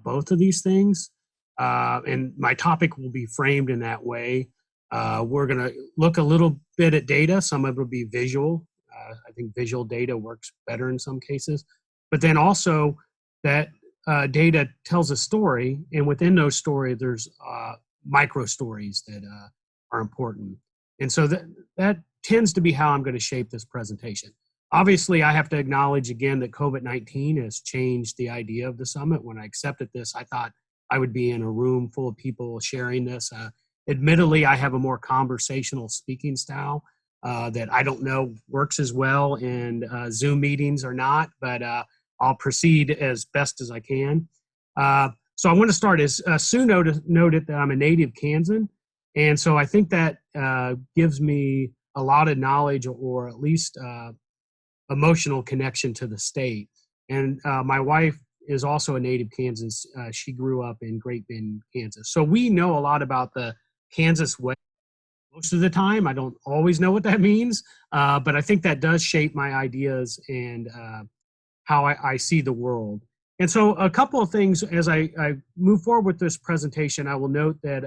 both of these things. And my topic will be framed in that way. We're going to look a little bit at data. Some of it will be visual. I think visual data works better in some cases. But then also that data tells a story, and within those stories, there's micro stories that are important. And so that tends to be how I'm going to shape this presentation. Obviously, I have to acknowledge again that COVID-19 has changed the idea of the summit. When I accepted this, I thought I would be in a room full of people sharing this. Admittedly, I have a more conversational speaking style that I don't know works as well in Zoom meetings or not, but I'll proceed as best as I can. So I want to start, as Sue noted that I'm a native Kansan, and so I think that gives me a lot of knowledge, or at least emotional connection to the state. And my wife is also a native Kansan. She grew up in Great Bend, Kansas. So we know a lot about the Kansas way. Most of the time, I don't always know what that means, but I think that does shape my ideas and how I see the world. And so a couple of things as I move forward with this presentation, I will note that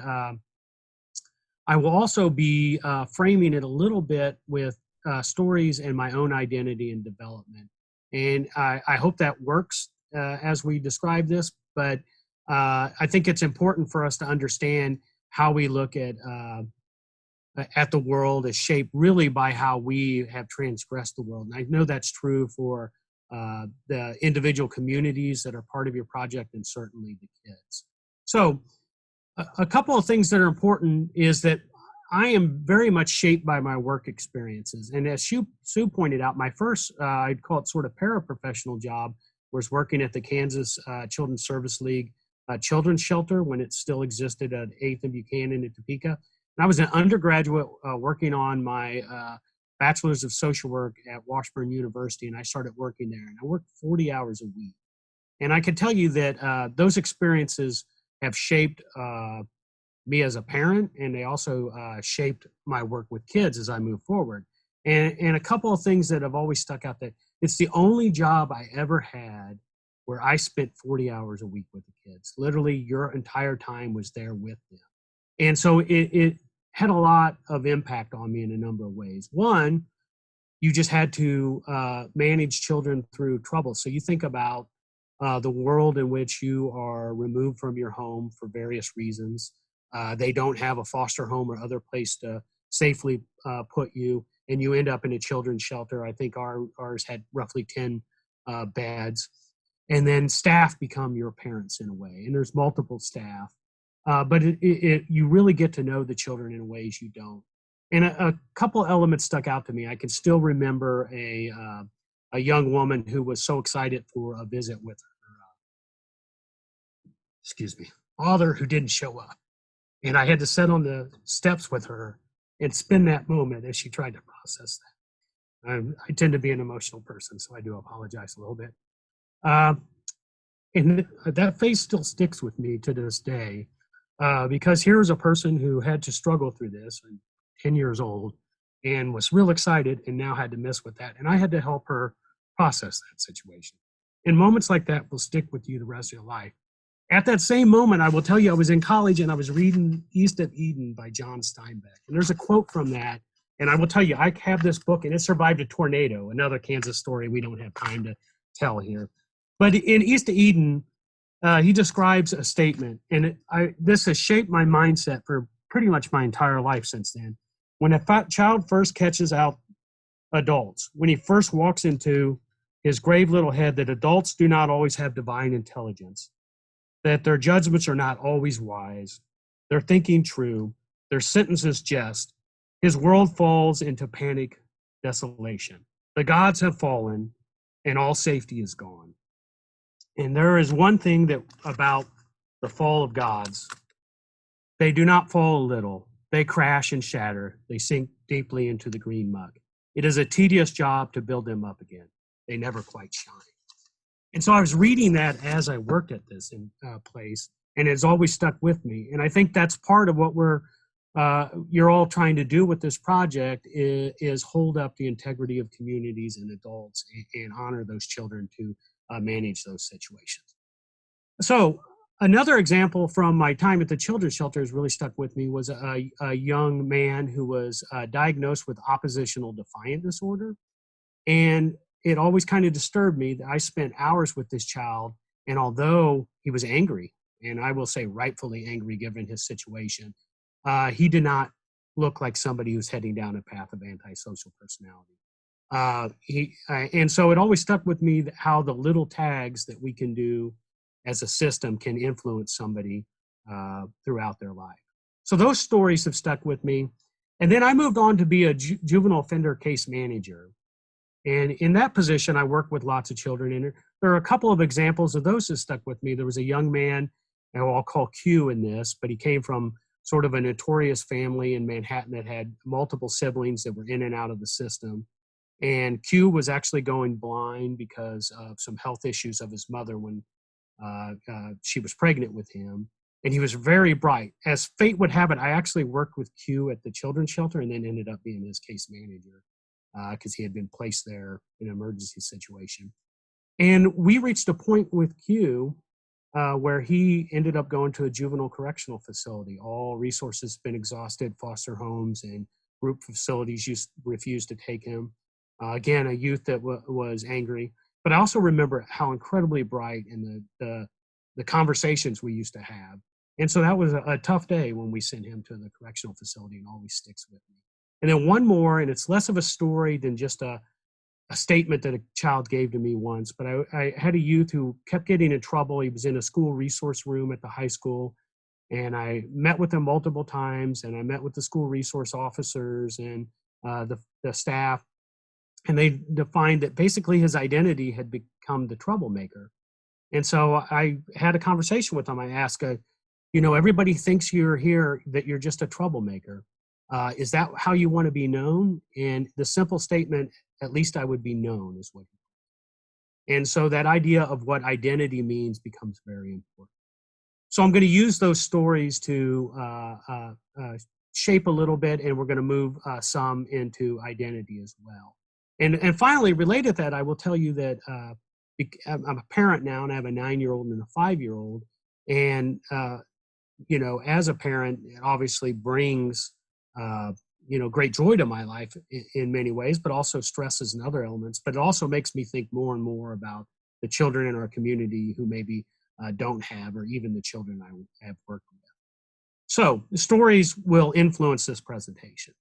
I will also be framing it a little bit with stories and my own identity and development. And I hope that works as we describe this, but I think it's important for us to understand how we look at the world is shaped really by how we have transgressed the world. And I know that's true for the individual communities that are part of your project, and certainly the kids. So a couple of things that are important is that I am very much shaped by my work experiences. And as Sue pointed out, my first, I'd call it sort of paraprofessional job, was working at the Kansas Children's Service League Children's Shelter when it still existed at 8th and Buchanan in Topeka. And I was an undergraduate working on my Bachelor's of Social Work at Washburn University, and I started working there. And I worked 40 hours a week. And I can tell you that those experiences have shaped me as a parent, and they also shaped my work with kids as I move forward. And a couple of things that have always stuck out, that it's the only job I ever had where I spent 40 hours a week with the kids. Literally, your entire time was there with them. And so it had a lot of impact on me in a number of ways. One, you just had to manage children through trouble. So you think about the world in which you are removed from your home for various reasons. They don't have a foster home or other place to safely put you, and you end up in a children's shelter. I think ours had roughly 10 beds. And then staff become your parents in a way, and there's multiple staff. But you really get to know the children in ways you don't. And a couple elements stuck out to me. I can still remember a young woman who was so excited for a visit with her, father who didn't show up. And I had to sit on the steps with her and spend that moment as she tried to process that. I tend to be an emotional person, so I do apologize a little bit. And that face still sticks with me to this day, because here's a person who had to struggle through this, 10 years old, and was real excited and now had to miss with that. And I had to help her process that situation. And moments like that will stick with you the rest of your life. At that same moment, I will tell you, I was in college and I was reading East of Eden by John Steinbeck. And there's a quote from that. And I will tell you, I have this book and it survived a tornado, another Kansas story we don't have time to tell here. But in East of Eden, he describes a statement, and this has shaped my mindset for pretty much my entire life since then. When a child first catches out adults, when he first walks into his grave little head that adults do not always have divine intelligence, that their judgments are not always wise, their thinking true, their sentences just, his world falls into panic, desolation. The gods have fallen, and all safety is gone. And there is one thing about the fall of gods. They do not fall a little. They crash and shatter. They sink deeply into the green muck. It is a tedious job to build them up again. They never quite shine. And so I was reading that as I worked at this place, and it's always stuck with me. And I think that's part of what you're all trying to do with this project is hold up the integrity of communities and adults and honor those children to manage those situations. So Another example from my time at the children's shelter has really stuck with me was a young man who was diagnosed with oppositional defiant disorder. And it always kind of disturbed me that I spent hours with this child, and although he was angry, and I will say rightfully angry given his situation, he did not look like somebody who's heading down a path of antisocial personality. And so it always stuck with me that how the little tags that we can do as a system can influence somebody throughout their life. So those stories have stuck with me. And then I moved on to be a juvenile offender case manager. And in that position, I worked with lots of children. And there are a couple of examples of those that stuck with me. There was a young man, and I'll call Q in this, but he came from sort of a notorious family in Manhattan that had multiple siblings that were in and out of the system. And Q was actually going blind because of some health issues of his mother when she was pregnant with him. And he was very bright. As fate would have it, I actually worked with Q at the children's shelter and then ended up being his case manager because he had been placed there in an emergency situation. And we reached a point with Q where he ended up going to a juvenile correctional facility. All resources been exhausted, foster homes and group facilities refused to take him. Again, a youth that was angry. But I also remember how incredibly bright and the conversations we used to have. And so that was a tough day when we sent him to the correctional facility, and always sticks with me. And then one more, and it's less of a story than just a statement that a child gave to me once, but I had a youth who kept getting in trouble. He was in a school resource room at the high school, and I met with him multiple times, and I met with the school resource officers and the staff, and they defined that basically his identity had become the troublemaker. And so I had a conversation with him. I asked, everybody thinks you're here, that you're just a troublemaker. Is that how you want to be known? And the simple statement, at least I would be known, is what. And so that idea of what identity means becomes very important. So I'm going to use those stories to shape a little bit, and we're going to move some into identity as well. And finally, related to that, I will tell you that I'm a parent now, and I have a 9-year-old and a 5-year-old. And, as a parent, it obviously brings, great joy to my life in many ways, but also stresses and other elements. But it also makes me think more and more about the children in our community who maybe don't have, or even the children I have worked with. So the stories will influence this presentation.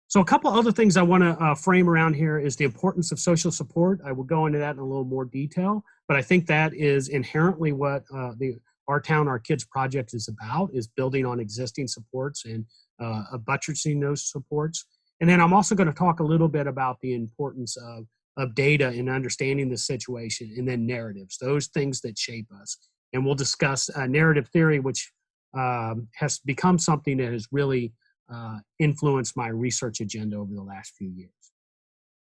So a couple other things I want to frame around here is the importance of social support. I will go into that in a little more detail, but I think that is inherently what Our Town, Our Kids project is about, is building on existing supports and buttressing those supports. And then I'm also going to talk a little bit about the importance of data in understanding the situation, and then narratives, those things that shape us. And we'll discuss narrative theory, which has become something that has really influenced my research agenda over the last few years.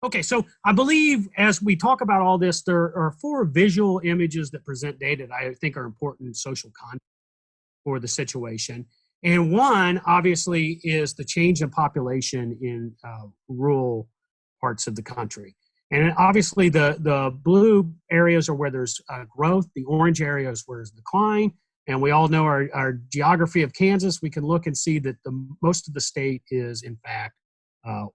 Okay, so I believe as we talk about all this, there are 4 visual images that present data that I think are important in social context for the situation. And one, obviously, is the change in population in rural parts of the country. And obviously, the blue areas are where there's growth. The orange areas where there's decline. And we all know our geography of Kansas. We can look and see that most of the state is, in fact,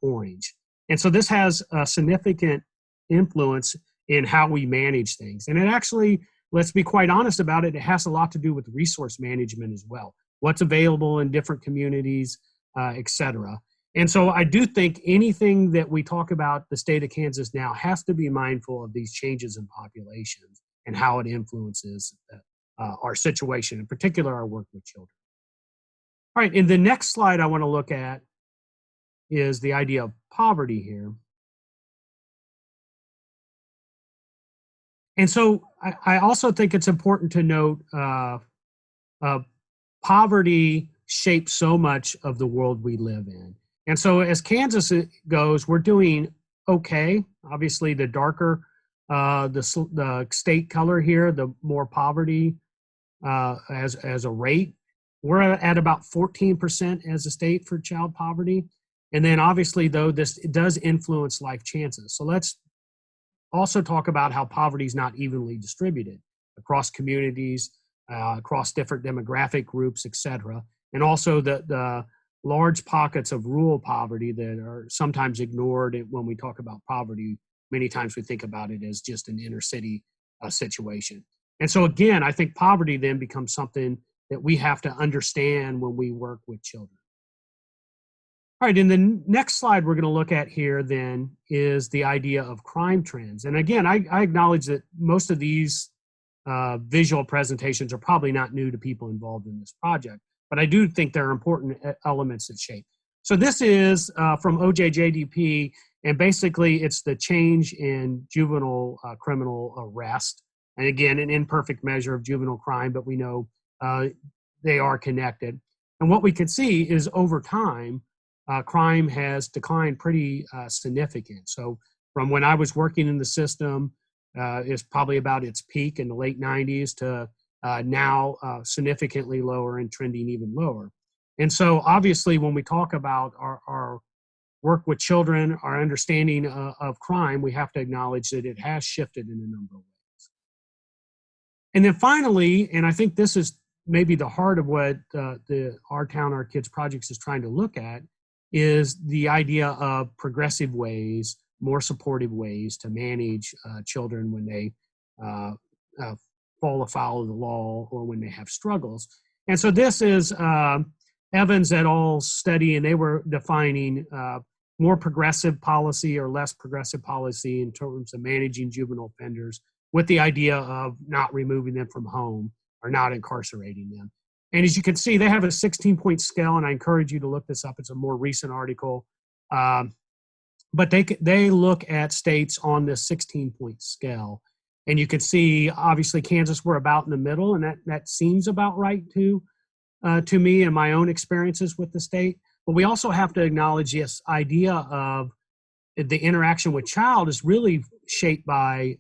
orange. And so this has a significant influence in how we manage things. And it actually, let's be quite honest about it, it has a lot to do with resource management as well. What's available in different communities, et cetera. And so I do think anything that we talk about the state of Kansas now has to be mindful of these changes in populations and how it influences our situation, in particular our work with children. All right, in the next slide I want to look at is the idea of poverty here. And so I also think it's important to note poverty shapes so much of the world we live in. And so as Kansas goes, we're doing okay. Obviously, the darker the state color here, the more poverty as a rate. We're at about 14% as a state for child poverty. And then obviously, though, this does influence life chances. So let's also talk about how poverty is not evenly distributed across communities. across different demographic groups, et cetera. And also the large pockets of rural poverty that are sometimes ignored when we talk about poverty. Many times we think about it as just an inner city situation. And so again, I think poverty then becomes something that we have to understand when we work with children. All right, in the next slide we're going to look at here then is the idea of crime trends. And again, I acknowledge that most of these visual presentations are probably not new to people involved in this project, but I do think there are important elements that shape. So this is from OJJDP, and basically it's the change in juvenile criminal arrest. And again, an imperfect measure of juvenile crime, but we know they are connected. And what we can see is over time, crime has declined pretty significant. So from when I was working in the system, is probably about its peak in the late 90s to now significantly lower and trending even lower. And so obviously when we talk about our work with children, our understanding of crime, we have to acknowledge that it has shifted in a number of ways. And then finally, and I think this is maybe the heart of what the Our Town, Our Kids projects is trying to look at, is the idea of progressive ways, more supportive ways to manage children when they fall afoul of the law or when they have struggles. And so this is Evans et al. Study, and they were defining more progressive policy or less progressive policy in terms of managing juvenile offenders with the idea of not removing them from home or not incarcerating them. And as you can see, they have a 16-point scale, and I encourage you to look this up. It's a more recent article. But they look at states on this 16-point scale. And you can see, obviously, Kansas, we're about in the middle, and that seems about right to me and my own experiences with the state. But we also have to acknowledge this idea of the interaction with child is really shaped by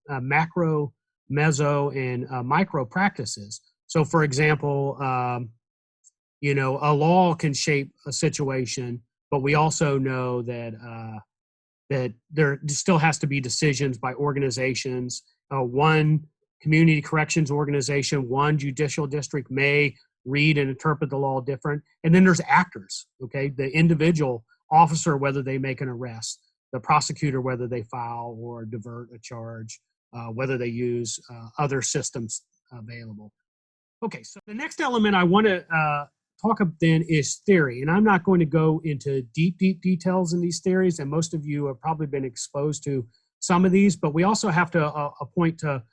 macro, meso, and micro practices. So, for example, a law can shape a situation, but we also know that that there still has to be decisions by organizations. One community corrections organization, one judicial district may read and interpret the law different. And then there's actors, okay? The individual officer, whether they make an arrest, the prosecutor, whether they file or divert a charge, whether they use other systems available. Okay, so the next element I want to talk about then is theory. And I'm not going to go into deep details in these theories, and most of you have probably been exposed to some of these, but we also have to point to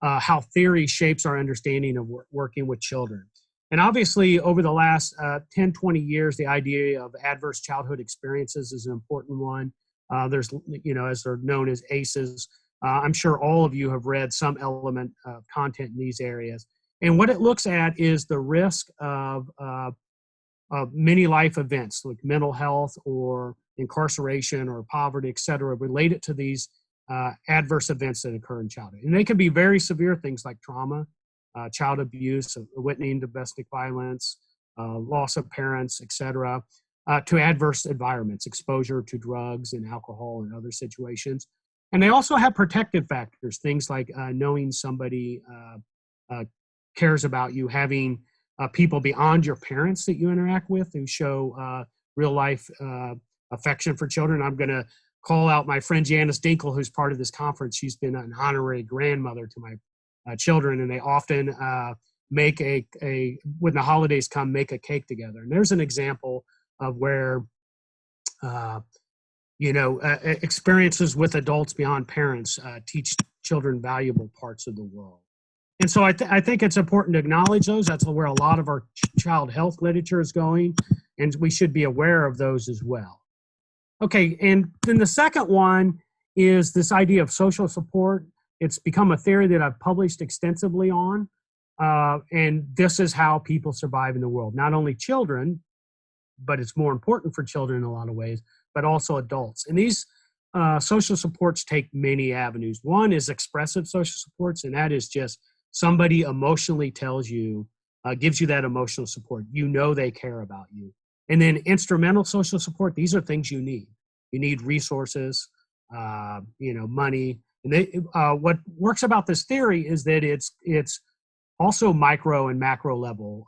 how theory shapes our understanding of working with children. And obviously, over the last 10, 20 years, the idea of adverse childhood experiences is an important one. There's, as they're known as ACEs. I'm sure all of you have read some element of content in these areas. And what it looks at is the risk of many life events like mental health or incarceration or poverty, et cetera, related to these adverse events that occur in childhood. And they can be very severe things like trauma, child abuse, witnessing domestic violence, loss of parents, et cetera, to adverse environments, exposure to drugs and alcohol and other situations. And they also have protective factors, things like knowing somebody cares about you, having people beyond your parents that you interact with who show real life affection for children. I'm going to call out my friend Janice Dinkle, who's part of this conference. She's been an honorary grandmother to my children, and they often make when the holidays come, make a cake together. And there's an example of where experiences with adults beyond parents teach children valuable parts of the world. And so I think it's important to acknowledge those. That's where a lot of our child health literature is going, and we should be aware of those as well. Okay, and then the second one is this idea of social support. It's become a theory that I've published extensively on, and this is how people survive in the world. Not only children, but it's more important for children in a lot of ways, but also adults. And these social supports take many avenues. One is expressive social supports, and that is just somebody emotionally tells you, gives you that emotional support. You know they care about you. And then instrumental social support, these are things you need. You need resources, money. And what works about this theory is that it's Also micro and macro level.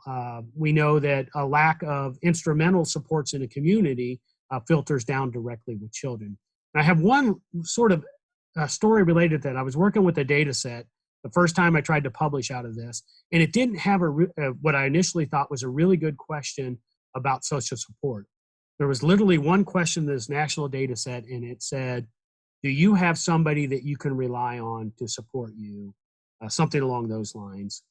We know that a lack of instrumental supports in a community filters down directly with children. And I have one sort of story related to that. I was working with a data set the first time I tried to publish out of this, and it didn't have what I initially thought was a really good question about social support. There was literally one question in this national data set, and it said, do you have somebody that you can rely on to support you? Something along those lines.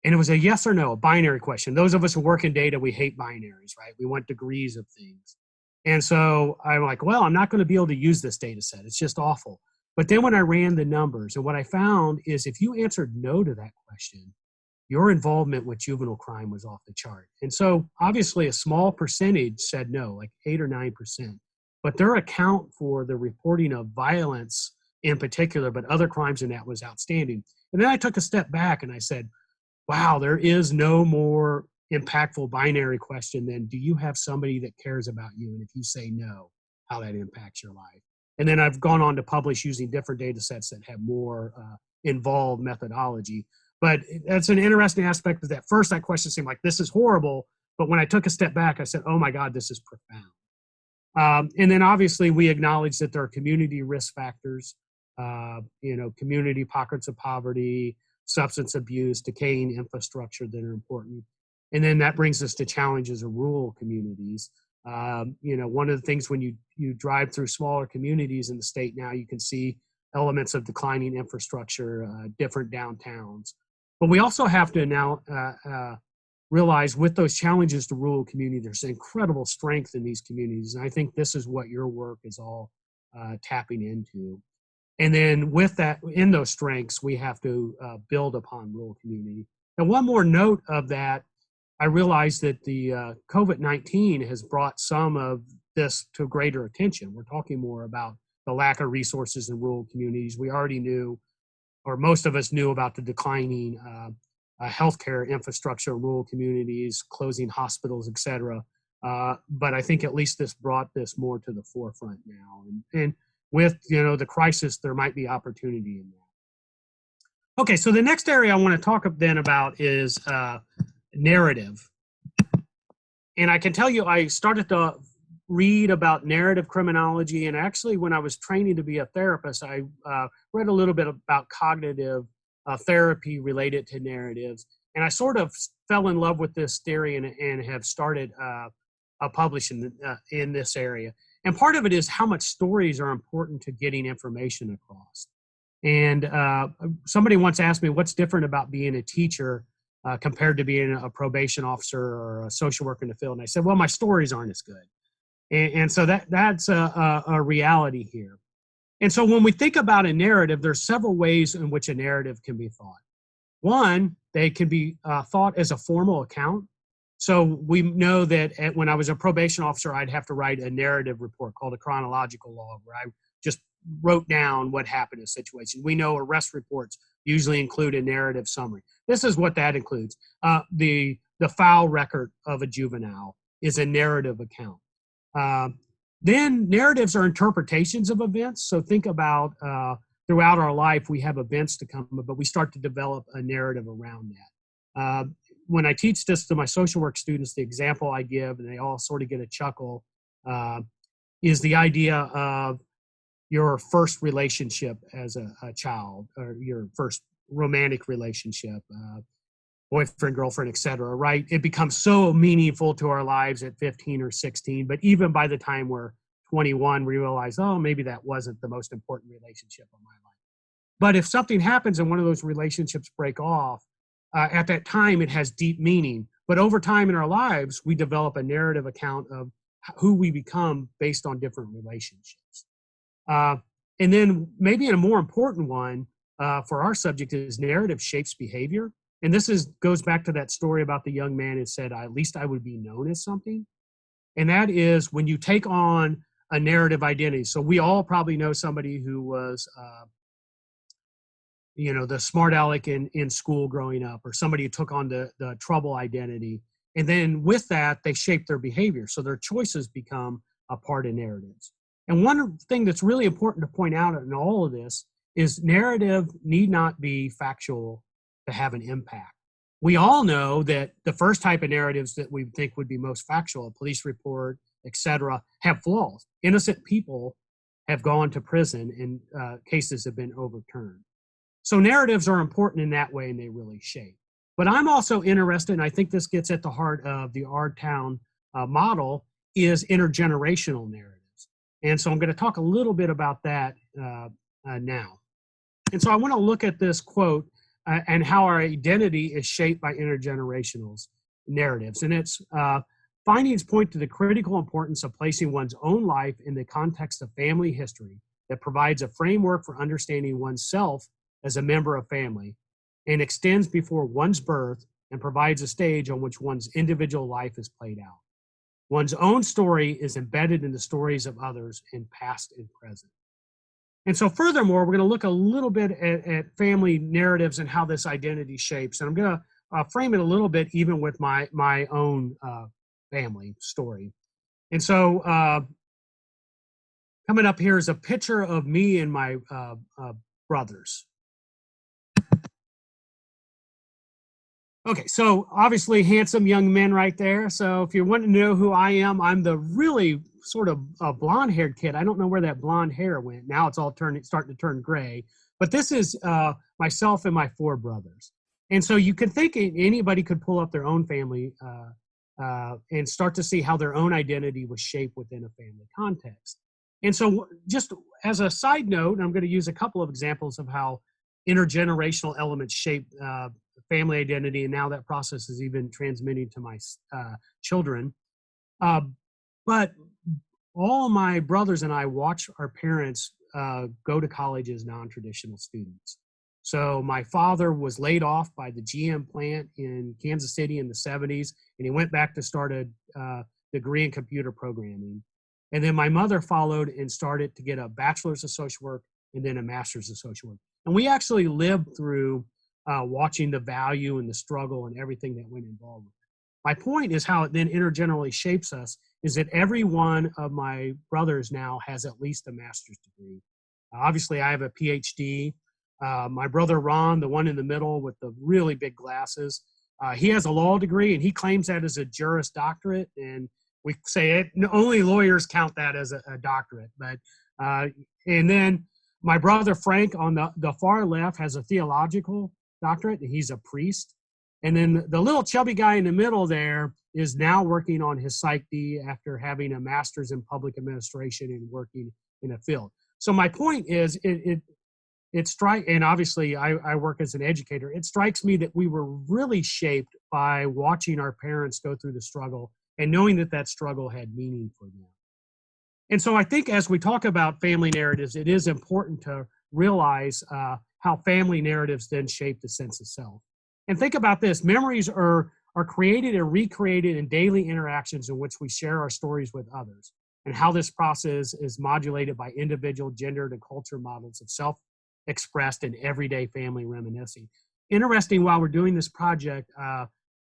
And it was a yes or no, a binary question. Those of us who work in data, we hate binaries, right? We want degrees of things. And so I'm like, well, I'm not going to be able to use this data set. It's just awful. But then when I ran the numbers, and what I found is if you answered no to that question, your involvement with juvenile crime was off the chart. And so obviously a small percentage said no, like 8 or 9%. But their account for the reporting of violence in particular, but other crimes in that was outstanding. And then I took a step back and I said, wow, there is no more impactful binary question than do you have somebody that cares about you? And if you say no, how that impacts your life. And then I've gone on to publish using different data sets that have more involved methodology. But that's an interesting aspect of that. First, that question seemed like this is horrible. But when I took a step back, I said, oh my God, this is profound. And then obviously we acknowledge that there are community risk factors, community pockets of poverty, substance abuse, decaying infrastructure that are important. And then that brings us to challenges of rural communities. One of the things when you drive through smaller communities in the state now, you can see elements of declining infrastructure, different downtowns. But we also have to now realize with those challenges to rural communities, there's incredible strength in these communities. And I think this is what your work is all tapping into. And then with that, in those strengths, we have to build upon rural community. And one more note of that, I realized that the COVID-19 has brought some of this to greater attention. We're talking more about the lack of resources in rural communities. We already knew, or most of us knew about the declining healthcare infrastructure in rural communities, closing hospitals, et cetera. But I think at least this brought this more to the forefront now. And with the crisis, there might be opportunity in that. Okay, so the next area I want to talk then about is narrative. And I can tell you, I started to read about narrative criminology, and actually when I was training to be a therapist, I read a little bit about cognitive therapy related to narratives, and I sort of fell in love with this theory and have started publishing in this area. And part of it is how much stories are important to getting information across. And somebody once asked me, what's different about being a teacher compared to being a probation officer or a social worker in the field? And I said, well, my stories aren't as good. And so that's a reality here. And so when we think about a narrative, there's several ways in which a narrative can be thought. One, they can be thought as a formal account. So we know that when I was a probation officer, I'd have to write a narrative report called a chronological log, where I just wrote down what happened in a situation. We know arrest reports usually include a narrative summary. This is what that includes. The file record of a juvenile is a narrative account. Then narratives are interpretations of events. So think about throughout our life, we have events to come, but we start to develop a narrative around that. When I teach this to my social work students, the example I give, and they all sort of get a chuckle, is the idea of your first relationship as a child, or your first romantic relationship, boyfriend, girlfriend, et cetera, right? It becomes so meaningful to our lives at 15 or 16, but even by the time we're 21, we realize, oh, maybe that wasn't the most important relationship of my life. But if something happens and one of those relationships break off, at that time it has deep meaning. But over time in our lives, we develop a narrative account of who we become based on different relationships. And then maybe a more important one for our subject is narrative shapes behavior. And this goes back to that story about the young man who said, at least I would be known as something. And that is when you take on a narrative identity. So we all probably know somebody who was, the smart aleck in school growing up, or somebody who took on the trouble identity. And then with that, they shape their behavior. So their choices become a part of narratives. And one thing that's really important to point out in all of this is narrative need not be factual to have an impact. We all know that the first type of narratives that we think would be most factual, a police report, etc., have flaws. Innocent people have gone to prison and cases have been overturned. So narratives are important in that way, and they really shape. But I'm also interested, and I think this gets at the heart of the Our Town model, is intergenerational narratives. And so I'm going to talk a little bit about that now. And so I want to look at this quote and how our identity is shaped by intergenerational narratives. And its findings point to the critical importance of placing one's own life in the context of family history that provides a framework for understanding oneself as a member of family and extends before one's birth and provides a stage on which one's individual life is played out. One's own story is embedded in the stories of others in past and present. And so furthermore, we're going to look a little bit at family narratives and how this identity shapes. And I'm going to frame it a little bit even with my own family story. And so coming up here is a picture of me and my brothers. Okay, so obviously handsome young men right there. So if you're wanting to know who I am, I'm the really sort of blonde-haired kid. I don't know where that blonde hair went. Now it's all starting to turn gray. But this is myself and my 4 brothers. And so you could think anybody could pull up their own family and start to see how their own identity was shaped within a family context. And so just as a side note, I'm going to use a couple of examples of how intergenerational elements shape family identity, and now that process is even transmitting to my children. But all my brothers and I watch our parents go to college as non-traditional students. So my father was laid off by the GM plant in Kansas City in the 70s, and he went back to start a degree in computer programming. And then my mother followed and started to get a bachelor's of social work and then a master's of social work. And we actually lived through watching the value and the struggle and everything that went involved with it. My point is how it then intergenerationally shapes us is that every one of my brothers now has at least a master's degree. Obviously, I have a PhD. My brother Ron, the one in the middle with the really big glasses, he has a law degree, and he claims that as a Juris Doctorate. And we say only lawyers count that as a doctorate. But and then my brother Frank on the far left has a theological doctorate, and he's a priest. And then the little chubby guy in the middle there is now working on his Psych D after having a master's in public administration and working in a field. So my point is, and obviously I work as an educator, it strikes me that we were really shaped by watching our parents go through the struggle and knowing that that struggle had meaning for them. And so I think as we talk about family narratives, it is important to realize how family narratives then shape the sense of self. And think about this, memories are created and recreated in daily interactions in which we share our stories with others, and how this process is modulated by individual gendered and culture models of self expressed in everyday family reminiscing. Interesting, while we're doing this project,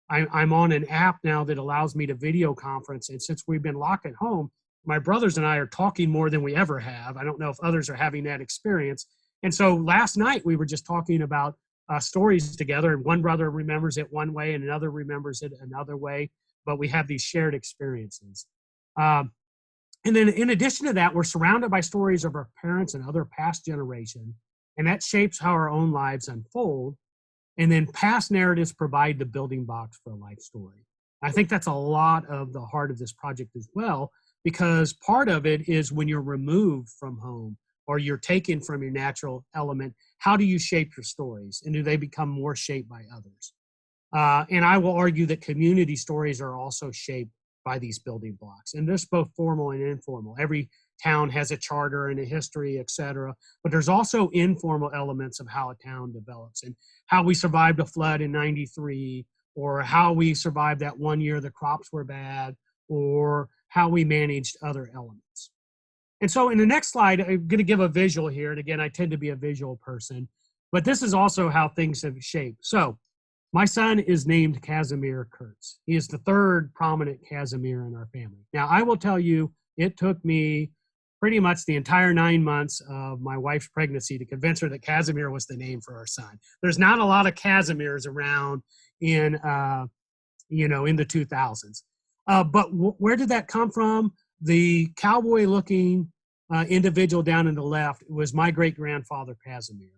I'm on an app now that allows me to video conference, and since we've been locked at home, my brothers and I are talking more than we ever have. I don't know if others are having that experience. And so last night we were just talking about stories together, and one brother remembers it one way and another remembers it another way, but we have these shared experiences. And then in addition to that, we're surrounded by stories of our parents and other past generations, and that shapes how our own lives unfold. And then past narratives provide the building blocks for a life story. I think that's a lot of the heart of this project as well, because part of it is when you're removed from home or you're taken from your natural element, how do you shape your stories? And do they become more shaped by others? And I will argue that community stories are also shaped by these building blocks. And there's both formal and informal. Every town has a charter and a history, et cetera. But there's also informal elements of how a town develops and how we survived a flood in '93, or how we survived that one year the crops were bad, or how we managed other elements. And so in the next slide, I'm going to give a visual here. And again, I tend to be a visual person, but this is also how things have shaped. So my son is named Casimir Kurtz. He is the third prominent Casimir in our family. Now, I will tell you, it took me pretty much the entire 9 months of my wife's pregnancy to convince her that Casimir was the name for our son. There's not a lot of Casimirs around in, in the 2000s. But where did that come from? The cowboy-looking individual down in the left was my great-grandfather, Casimir.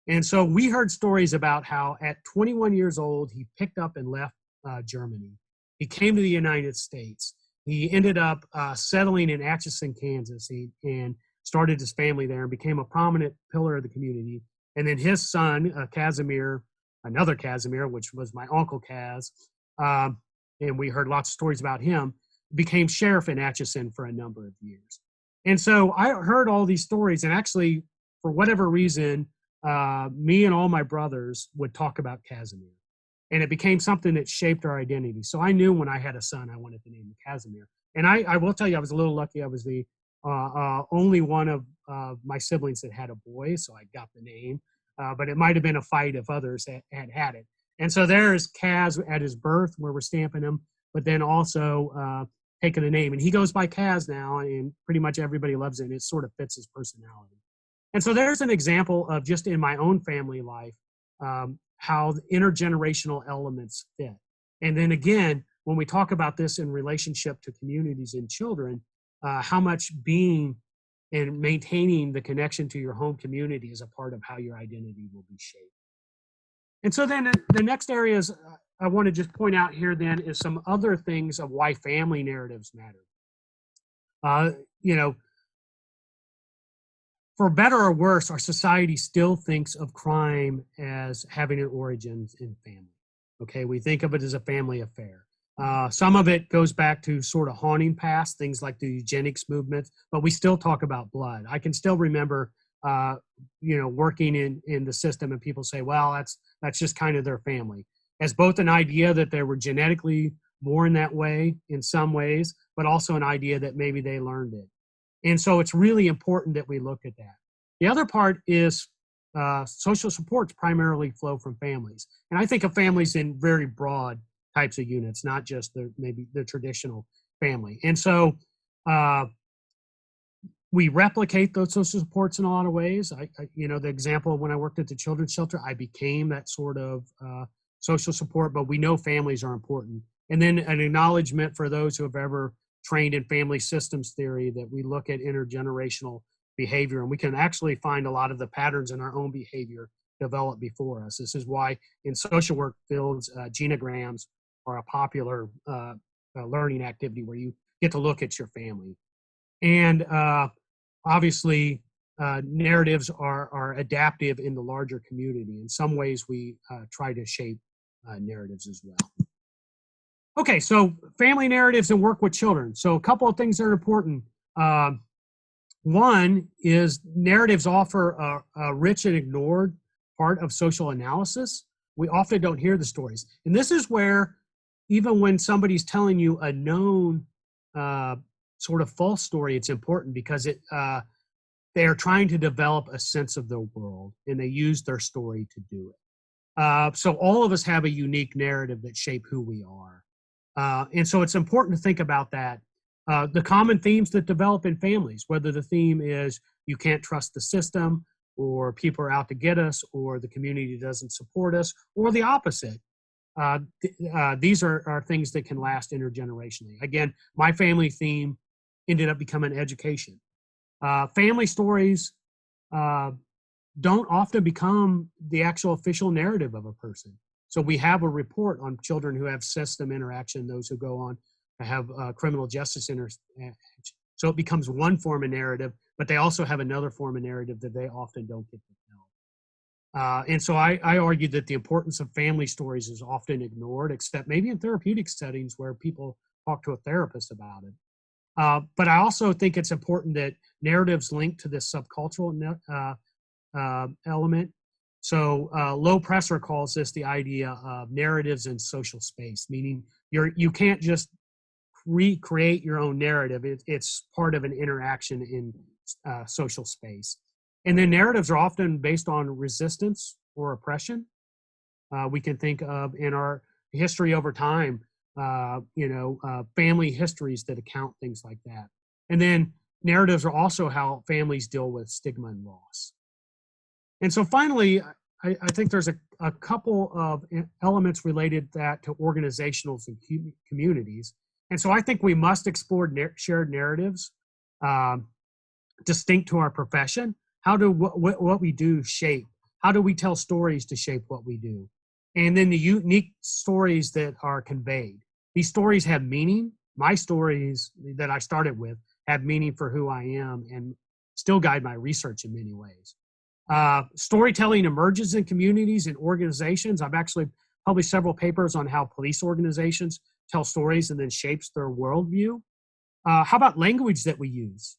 And so we heard stories about how at 21 years old, he picked up and left Germany. He came to the United States. He ended up settling in Atchison, Kansas, and started his family there and became a prominent pillar of the community. And then his son, Casimir, another Casimir, which was my Uncle Kaz, and we heard lots of stories about him, became sheriff in Atchison for a number of years. And so I heard all these stories, and actually, for whatever reason, me and all my brothers would talk about Casimir. And it became something that shaped our identity. So I knew when I had a son, I wanted to name him Casimir. And I will tell you, I was a little lucky. I was the only one of my siblings that had a boy, so I got the name. But it might have been a fight if others had it. And so there's Kaz at his birth, where we're stamping him, but then also taking a name. And he goes by Kaz now, and pretty much everybody loves it, and it sort of fits his personality. And so there's an example of just in my own family life, how the intergenerational elements fit. And then again, when we talk about this in relationship to communities and children, how much being and maintaining the connection to your home community is a part of how your identity will be shaped. And so then the next areas I want to just point out here then is some other things of why family narratives matter. For better or worse, our society still thinks of crime as having an origins in family. Okay, we think of it as a family affair. Some of it goes back to sort of haunting past, things like the eugenics movement, but we still talk about blood. I can still remember, working in the system, and people say, well, that's just kind of their family. As both an idea that they were genetically born that way in some ways, but also an idea that maybe they learned it. And so it's really important that we look at that. The other part is social supports primarily flow from families. And I think of families in very broad types of units, not just maybe the traditional family. And so we replicate those social supports in a lot of ways. The example when I worked at the children's shelter, I became that sort of social support, but we know families are important. And then an acknowledgement for those who have ever trained in family systems theory that we look at intergenerational behavior, and we can actually find a lot of the patterns in our own behavior developed before us. This is why in social work fields, genograms are a popular learning activity where you get to look at your family. And obviously, narratives are adaptive in the larger community. In some ways, we try to shape narratives as well. Okay, so family narratives and work with children. So a couple of things that are important. One is narratives offer a rich and ignored part of social analysis. We often don't hear the stories. And this is where, even when somebody's telling you a known sort of false story, it's important because they are trying to develop a sense of the world, and they use their story to do it. So all of us have a unique narrative that shape who we are. And so it's important to think about that. The common themes that develop in families, whether the theme is you can't trust the system, or people are out to get us, or the community doesn't support us, or the opposite. These are things that can last intergenerationally. Again, my family theme ended up becoming education. Family stories don't often become the actual official narrative of a person. So we have a report on children who have system interaction, those who go on to have criminal justice interaction. So it becomes one form of narrative, but they also have another form of narrative that they often don't get to tell. And so I argue that the importance of family stories is often ignored, except maybe in therapeutic settings where people talk to a therapist about it. But I also think it's important that narratives link to this subcultural element. So Low Presser calls this the idea of narratives in social space, meaning you can't just recreate your own narrative. It's part of an interaction in social space. And then narratives are often based on resistance or oppression. We can think of in our history over time, family histories that account things like that. And then narratives are also how families deal with stigma and loss. And so finally, I think there's a couple of elements related to organizationals and communities. And so I think we must explore shared narratives distinct to our profession. How do what we do shape? How do we tell stories to shape what we do? And then the unique stories that are conveyed. These stories have meaning. My stories that I started with have meaning for who I am and still guide my research in many ways. Storytelling emerges in communities and organizations. I've actually published several papers on how police organizations tell stories and then shapes their worldview. How about language that we use?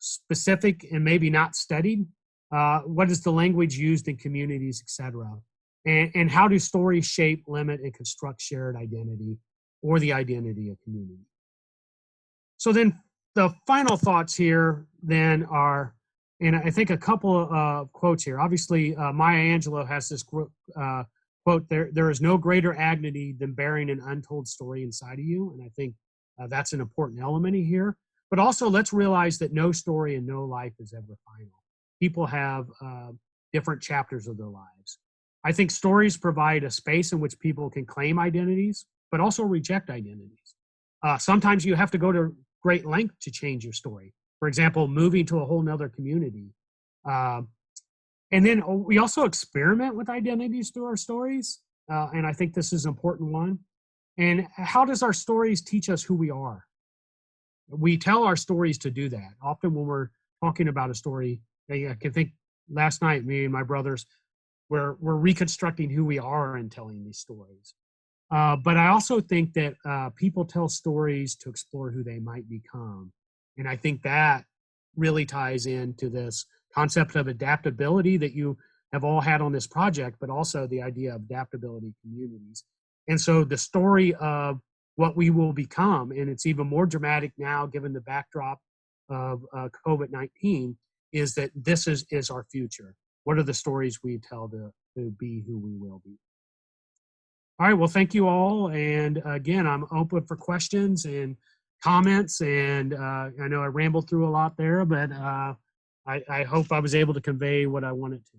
Specific and maybe not studied. What is the language used in communities, etc.? And how do stories shape, limit, and construct shared identity or the identity of community? So then the final thoughts here then are, and I think a couple of quotes here. Obviously, Maya Angelou has this quote, there is no greater agony than bearing an untold story inside of you. And I think that's an important element here. But also let's realize that no story and no life is ever final. People have different chapters of their lives. I think stories provide a space in which people can claim identities, but also reject identities. Sometimes you have to go to great length to change your story. For example, moving to a whole nother community. And then we also experiment with identities through our stories. And I think this is an important one. And how does our stories teach us who we are? We tell our stories to do that. Often when we're talking about a story, I can think last night, me and my brothers, we're reconstructing who we are and telling these stories. But I also think that people tell stories to explore who they might become. And I think that really ties into this concept of adaptability that you have all had on this project, but also the idea of adaptability communities. And so the story of what we will become, and it's even more dramatic now given the backdrop of COVID-19, is that this is our future. What are the stories we tell to be who we will be? All right, well, thank you all. And again, I'm open for questions and comments. And I know I rambled through a lot there, but I hope I was able to convey what I wanted to.